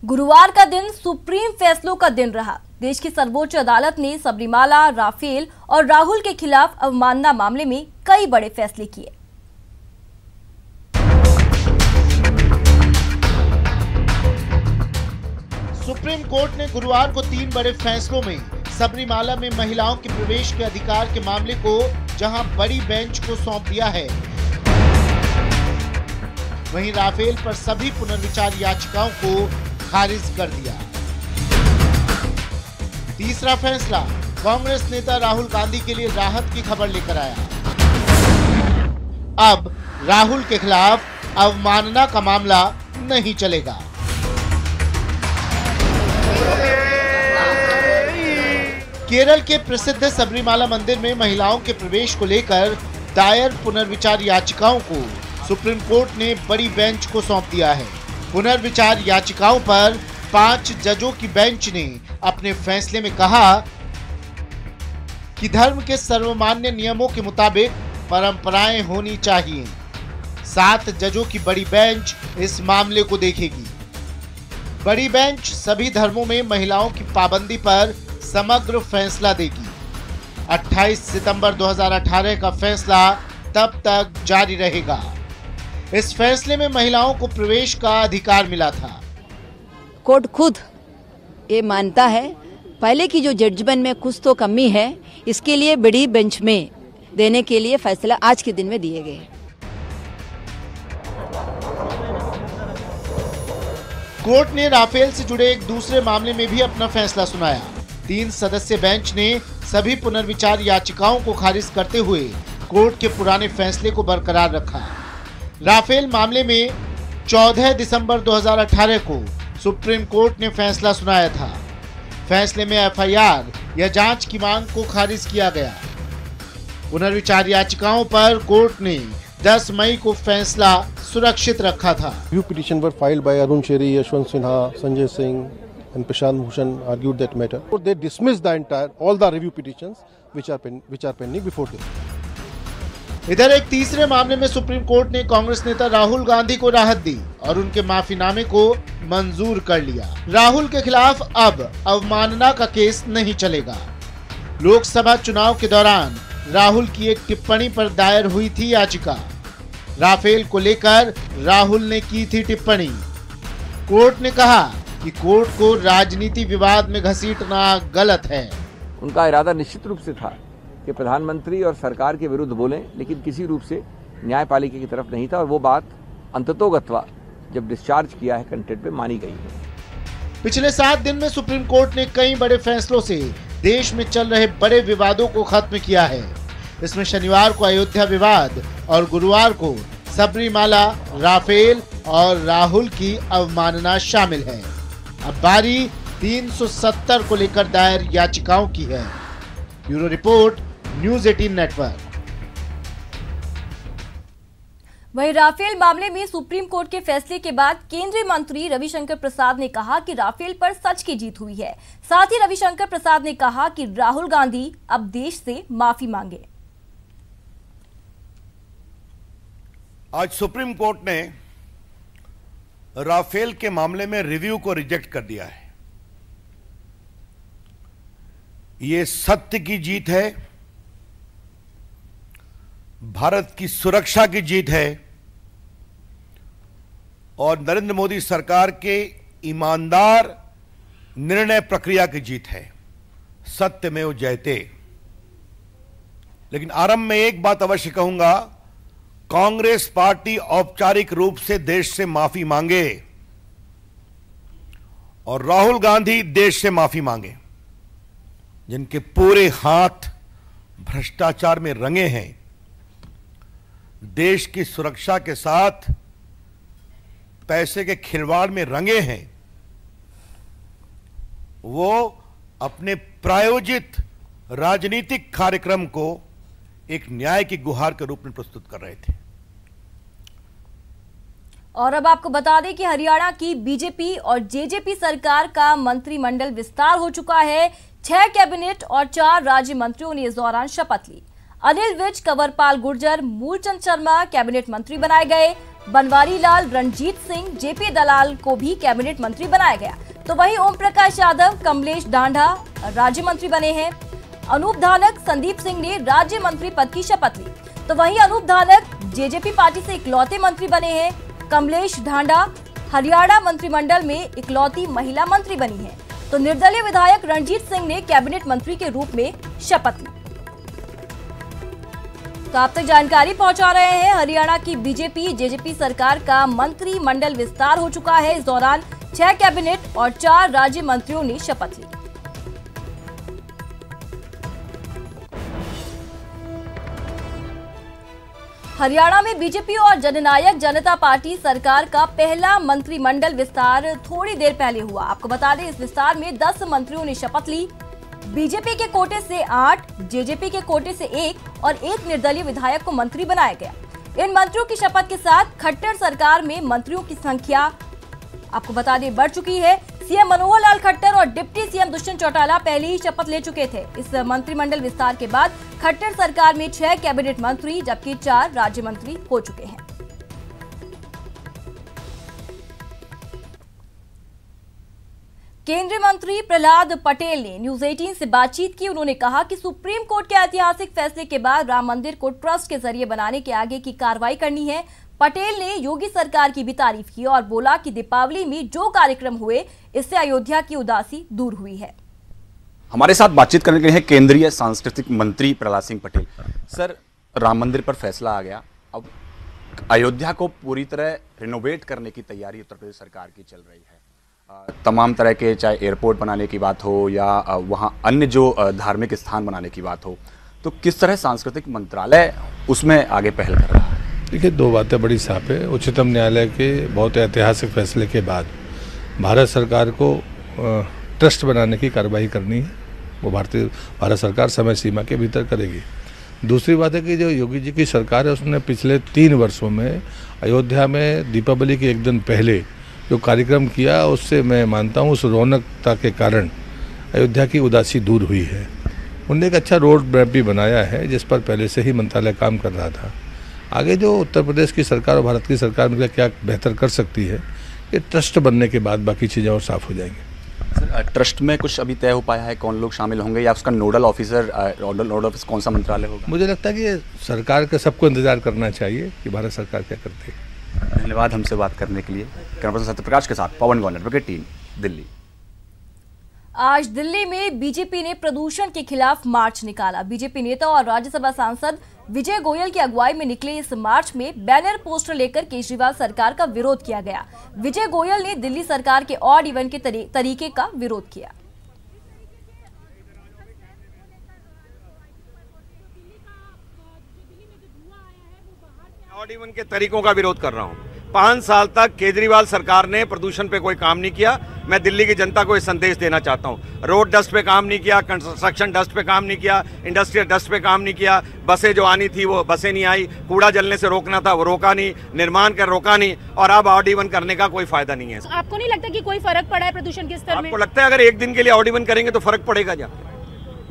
गुरुवार का दिन सुप्रीम फैसलों का दिन रहा। देश की सर्वोच्च अदालत ने सबरीमाला, राफेल और राहुल के खिलाफ अवमानना मामले में कई बड़े फैसले किए। सुप्रीम कोर्ट ने गुरुवार को 3 बड़े फैसलों में सबरीमाला में महिलाओं के प्रवेश के अधिकार के मामले को जहां बड़ी बेंच को सौंप दिया है, वहीं राफेल पर सभी पुनर्विचार याचिकाओं को खारिज कर दिया। तीसरा फैसला कांग्रेस नेता राहुल गांधी के लिए राहत की खबर लेकर आया। अब राहुल के खिलाफ अवमानना का मामला नहीं चलेगा। केरल के प्रसिद्ध सबरीमाला मंदिर में महिलाओं के प्रवेश को लेकर दायर पुनर्विचार याचिकाओं को सुप्रीम कोर्ट ने बड़ी बेंच को सौंप दिया है। पुनर्विचार याचिकाओं पर 5 जजों की बेंच ने अपने फैसले में कहा कि धर्म के सर्वमान्य नियमों के मुताबिक परंपराएं होनी चाहिए। 7 जजों की बड़ी बेंच इस मामले को देखेगी। बड़ी बेंच सभी धर्मों में महिलाओं की पाबंदी पर समग्र फैसला देगी। 28 सितंबर 2018 का फैसला तब तक जारी रहेगा। इस फैसले में महिलाओं को प्रवेश का अधिकार मिला था। कोर्ट खुद ये मानता है पहले की जो जजमेंट में कुछ तो कमी है, इसके लिए बड़ी बेंच में देने के लिए फैसला आज के दिन में दिए गए। कोर्ट ने राफेल से जुड़े एक दूसरे मामले में भी अपना फैसला सुनाया। 3 सदस्य बेंच ने सभी पुनर्विचार याचिकाओं को खारिज करते हुए कोर्ट के पुराने फैसले को बरकरार रखा। राफेल मामले में 14 दिसंबर 2018 को सुप्रीम कोर्ट ने फैसला सुनाया था। फैसले में एफआईआर या जांच की मांग को खारिज किया गया। पुनर्विचार याचिकाओं पर कोर्ट ने 10 मई को फैसला सुरक्षित रखा था। Review petition were filed by Arun Sheri, Yashwant Sinha, Sanjay Singh and Prashant Bhushan argued that matter. They dismissed all the review petitions which are pending before this. इधर एक तीसरे मामले में सुप्रीम कोर्ट ने कांग्रेस नेता राहुल गांधी को राहत दी और उनके माफीनामे को मंजूर कर लिया। राहुल के खिलाफ अब अवमानना का केस नहीं चलेगा। लोकसभा चुनाव के दौरान राहुल की एक टिप्पणी पर दायर हुई थी याचिका। राफेल को लेकर राहुल ने की थी टिप्पणी। कोर्ट ने कहा कि कोर्ट को राजनीति विवाद में घसीटना गलत है। उनका इरादा निश्चित रूप से था कि प्रधानमंत्री और सरकार के विरुद्ध बोलें, लेकिन किसी रूप से न्यायपालिका की तरफ नहीं था और वो बात अंततोगत्वा जब डिस्चार्ज किया है कंटेंट पे मानी गई है। पिछले 7 दिन में सुप्रीम कोर्ट ने कई बड़े फैसलों से देश में चल रहे बड़े विवादों को खत्म किया है। इसमें शनिवार को अयोध्या विवाद और गुरुवार को सबरीमाला, राफेल और राहुल की अवमानना शामिल है। अब बारी 370 को लेकर दायर याचिकाओं की है। Bureau report, news 18 network. वहीं राफेल मामले में सुप्रीम कोर्ट के फैसले के बाद केंद्रीय मंत्री रविशंकर प्रसाद ने कहा कि राफेल पर सच की जीत हुई है। साथ ही रविशंकर प्रसाद ने कहा कि राहुल गांधी अब देश से माफी मांगे। आज सुप्रीम कोर्ट ने राफेल के मामले में रिव्यू को रिजेक्ट कर दिया है। ये सत्य की जीत है, भारत की सुरक्षा की जीत है और नरेंद्र मोदी सरकार के ईमानदार निर्णय प्रक्रिया की जीत है। सत्यमेव जयते। लेकिन आरंभ में एक बात अवश्य कहूंगा, कांग्रेस पार्टी औपचारिक रूप से देश से माफी मांगे और राहुल गांधी देश से माफी मांगे, जिनके पूरे हाथ भ्रष्टाचार में रंगे हैं, देश की सुरक्षा के साथ पैसे के खिलवाड़ में रंगे हैं। वो अपने प्रायोजित राजनीतिक कार्यक्रम को एक न्याय की गुहार के रूप में प्रस्तुत कर रहे थे। और अब आपको बता दें कि हरियाणा की बीजेपी और जेजेपी सरकार का मंत्रिमंडल विस्तार हो चुका है। 6 कैबिनेट और 4 राज्य मंत्रियों ने इस दौरान शपथ ली। अनिल विज, कंवरपाल गुर्जर, मूलचंद शर्मा कैबिनेट मंत्री बनाए गए। बनवारी लाल रणजीत सिंह, जेपी दलाल को भी कैबिनेट मंत्री बनाया गया। तो वहीं ओम प्रकाश यादव, कमलेश ढांढा राज्य मंत्री बने हैं। अनूप धानक, संदीप सिंह ने राज्य मंत्री पद की शपथ ली। तो वहीं अनूप धानक जेजेपी पार्टी से इकलौते मंत्री बने हैं। कमलेश ढांढा हरियाणा मंत्रिमंडल में इकलौती महिला मंत्री बनी है। तो निर्दलीय विधायक रणजीत सिंह ने कैबिनेट मंत्री के रूप में शपथ ली। तो आप तक जानकारी पहुंचा रहे हैं, हरियाणा की बीजेपी जेजेपी सरकार का मंत्रिमंडल विस्तार हो चुका है। इस दौरान 6 कैबिनेट और 4 राज्य मंत्रियों ने शपथ ली। हरियाणा में बीजेपी और जननायक जनता पार्टी सरकार का पहला मंत्रिमंडल विस्तार थोड़ी देर पहले हुआ। आपको बता दें, इस विस्तार में 10 मंत्रियों ने शपथ ली। बीजेपी के कोटे से 8, जेजेपी के कोटे से 1 और 1 निर्दलीय विधायक को मंत्री बनाया गया। इन मंत्रियों की शपथ के साथ खट्टर सरकार में मंत्रियों की संख्या आपको बता दें बढ़ चुकी है। सीएम मनोहर लाल खट्टर और डिप्टी सीएम दुष्यंत चौटाला पहले ही शपथ ले चुके थे। इस मंत्रिमंडल विस्तार के बाद खट्टर सरकार में 6 कैबिनेट मंत्री जबकि 4 राज्य मंत्री हो चुके हैं। केंद्रीय मंत्री प्रहलाद पटेल ने न्यूज 18 से बातचीत की। उन्होंने कहा कि सुप्रीम कोर्ट के ऐतिहासिक फैसले के बाद राम मंदिर को ट्रस्ट के जरिए बनाने के आगे की कार्रवाई करनी है। पटेल ने योगी सरकार की भी तारीफ की और बोला कि दीपावली में जो कार्यक्रम हुए इससे अयोध्या की उदासी दूर हुई है। हमारे साथ बातचीत करने के लिए केंद्रीय सांस्कृतिक मंत्री प्रहलाद सिंह पटेल। सर, राम मंदिर पर फैसला आ गया, अब अयोध्या को पूरी तरह रिनोवेट करने की तैयारी उत्तर प्रदेश सरकार की चल रही है। तमाम तरह के, चाहे एयरपोर्ट बनाने की बात हो या वहाँ अन्य जो धार्मिक स्थान बनाने की बात हो, तो किस तरह सांस्कृतिक मंत्रालय उसमें आगे पहल कर रहा है? देखिए, 2 बातें बड़ी साफ है। उच्चतम न्यायालय के बहुत ऐतिहासिक फैसले के बाद भारत सरकार को ट्रस्ट बनाने की कार्रवाई करनी है। वो भारत सरकार समय सीमा के भीतर करेगी। दूसरी बात है कि जो योगी जी की सरकार है उसने पिछले 3 वर्षों में अयोध्या में दीपावली के एक दिन पहले जो कार्यक्रम किया, उससे मैं मानता हूँ उस रौनकता के कारण अयोध्या की उदासी दूर हुई है। उन्होंने एक अच्छा रोड मैप भी बनाया है जिस पर पहले से ही मंत्रालय काम कर रहा था। आगे जो उत्तर प्रदेश की सरकार और भारत की सरकार मिलकर क्या बेहतर कर सकती है, ये ट्रस्ट बनने के बाद बाकी चीज़ें और साफ हो जाएंगी। सर, ट्रस्ट में कुछ अभी तय हो पाया है कौन लोग शामिल होंगे या उसका नोडल ऑफिस कौन सा मंत्रालय होगा? मुझे लगता है कि सरकार का सबको इंतजार करना चाहिए कि भारत सरकार क्या करती है। धन्यवाद हमसे बात करने के लिए। कैमरा पर्सन सत्यप्रकाश के साथ पवन गौर, नेटवर्क 18, दिल्ली। आज दिल्ली में बीजेपी ने प्रदूषण के खिलाफ मार्च निकाला। बीजेपी नेता और राज्यसभा सांसद विजय गोयल की अगुवाई में निकले इस मार्च में बैनर पोस्टर लेकर केजरीवाल सरकार का विरोध किया गया। विजय गोयल ने दिल्ली सरकार के ऑड इवन के तरीके का विरोध किया। ऑड इवन के तरीकों का विरोध कर रहा हूं। 5 साल तक केजरीवाल सरकार ने प्रदूषण पे कोई काम नहीं किया। मैं दिल्ली की जनता को ये संदेश देना चाहता हूं। रोड डस्ट पे काम नहीं किया, कंस्ट्रक्शन डस्ट पे काम नहीं किया, इंडस्ट्रियल डस्ट पे काम नहीं किया, बसें जो आनी थी वो बसें नहीं आई, कूड़ा जलने से रोकना था वो रोका नहीं, निर्माण कर रोका नहीं, और अब ऑड इवन करने का कोई फायदा नहीं है। आपको नहीं लगता कि कोई फर्क पड़ा है प्रदूषण के स्तर में? आपको लगता है अगर एक दिन के लिए ऑड इवन करेंगे तो फर्क पड़ेगा? क्या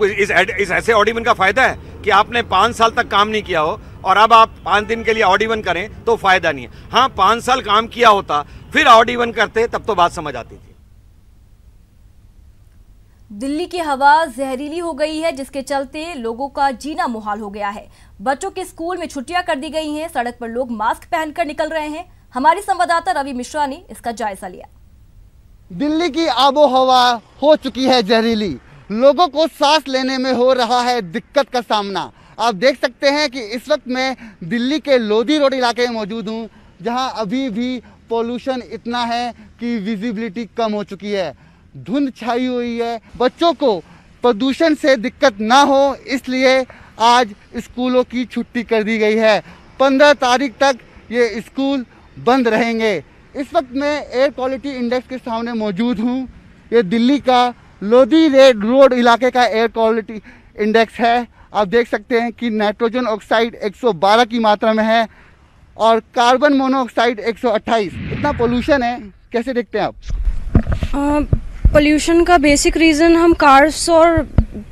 इस ऐसे ऑड इवन का फायदा है कि आपने 5 साल तक काम नहीं किया हो और अब आप 5 दिन के लिए ऑड इवन करें तो फायदा नहीं है। हाँ, 5 साल काम किया होता फिर ऑड इवन करते तब तो बात समझ आती थी। दिल्ली की हवा जहरीली हो गई है जिसके चलते लोगों का जीना मुहाल हो गया है। बच्चों के स्कूल में छुट्टियां कर दी गई हैं, सड़क पर लोग मास्क पहनकर निकल रहे हैं। हमारी संवाददाता रवि मिश्रा ने इसका जायजा लिया। दिल्ली की आबो हवा हो चुकी है जहरीली, लोगों को सांस लेने में हो रहा है दिक्कत का सामना। आप देख सकते हैं कि इस वक्त मैं दिल्ली के लोधी रोड इलाके में मौजूद हूं, जहां अभी भी पोल्यूशन इतना है कि विजिबिलिटी कम हो चुकी है, धुंध छाई हुई है। बच्चों को प्रदूषण से दिक्कत ना हो इसलिए आज स्कूलों की छुट्टी कर दी गई है। 15 तारीख तक ये स्कूल बंद रहेंगे। इस वक्त मैं एयर क्वालिटी इंडेक्स के सामने मौजूद हूँ। ये दिल्ली का लोधी रोड इलाके का एयर क्वालिटी इंडेक्स है। आप देख सकते हैं कि नाइट्रोजन ऑक्साइड 112 की मात्रा में है और कार्बन मोनोऑक्साइड 128। इतना पोल्यूशन है, कैसे देखते हैं आप? पोल्यूशन का बेसिक रीज़न हम कार्स और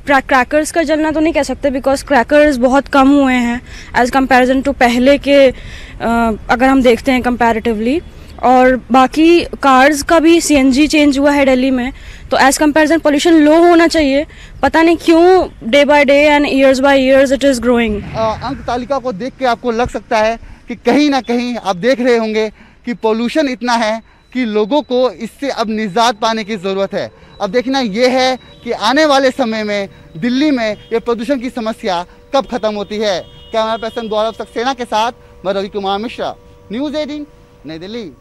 क्रैकर्स का जलना तो नहीं कह सकते, बिकॉज क्रैकर्स बहुत कम हुए हैं एज कंपैरिजन टू पहले के, अगर हम देखते हैं कंपैरेटिवली। और बाकी कार्स का भी सीएनजी चेंज हुआ है दिल्ली में, तो एज कंपैरिजन पोल्यूशन लो होना चाहिए। पता नहीं क्यों day by day and years bye years it is growing. अंक तालिका को देख के आपको लग सकता है कि कहीं ना कहीं आप देख रहे होंगे कि पोल्यूशन इतना है कि लोगों को इससे अब निजात पाने की ज़रूरत है। अब देखना ये है कि आने वाले समय में दिल्ली में ये प्रदूषण की समस्या कब खत्म होती है। कैमरा पर्सन गौरव सक्सेना के साथ मैं रवि कुमार मिश्रा, न्यूज़ 18 नई दिल्ली।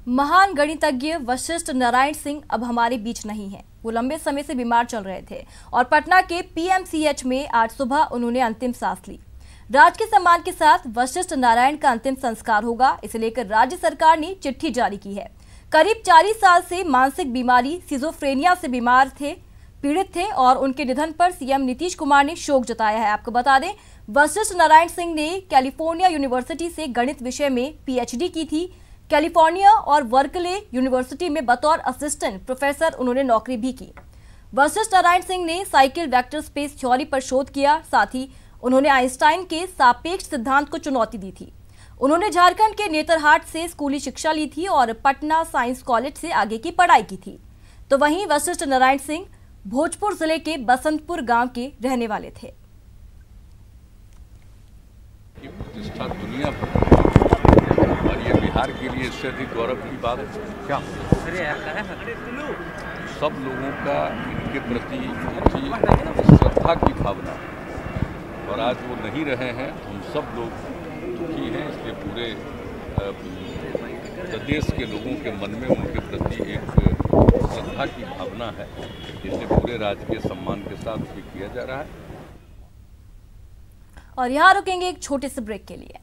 महान गणितज्ञ वशिष्ठ नारायण सिंह अब हमारे बीच नहीं हैं। वो लंबे समय से बीमार चल रहे थे और पटना के पीएमसीएच में आज सुबह उन्होंने अंतिम सांस ली। राजकीय सम्मान के साथ वशिष्ठ नारायण का अंतिम संस्कार होगा, इसे लेकर राज्य सरकार ने चिट्ठी जारी की है। करीब 40 साल से मानसिक बीमारी सिजोफ्रेनिया से पीड़ित थे और उनके निधन पर सीएम नीतीश कुमार ने शोक जताया है। आपको बता दें, वशिष्ठ नारायण सिंह ने कैलिफोर्निया यूनिवर्सिटी से गणित विषय में पीएचडी की थी। कैलिफोर्निया और वर्कले यूनिवर्सिटी में बतौर असिस्टेंट प्रोफेसर उन्होंने नौकरी भी की। वशिष्ठ नारायण सिंह ने साइकिल वेक्टर स्पेस थ्योरी पर शोध किया, साथ ही उन्होंने आइंस्टाइन के सापेक्ष सिद्धांत को चुनौती दी थी। उन्होंने झारखंड के नेतरहाट से स्कूली शिक्षा ली थी और पटना साइंस कॉलेज से आगे की पढ़ाई की थी। तो वहीं वशिष्ठ नारायण सिंह भोजपुर जिले के बसंतपुर गांव के रहने वाले थे। प्रतिष्ठा दुनिया भर और ये बिहार के लिए इससे अधिक गौरव की बात क्या हो। सब लोगों का इनके प्रति श्रद्धा की भावना, और आज वो नहीं रहे हैं, हम सब लोग दुखी हैं। इसलिए पूरे प्रदेश के लोगों के मन में उनके प्रति एक श्रद्धा की भावना है, इसलिए पूरे राजकीय सम्मान के साथ भी किया जा रहा है। और यहाँ रुकेंगे एक छोटे से ब्रेक के लिए।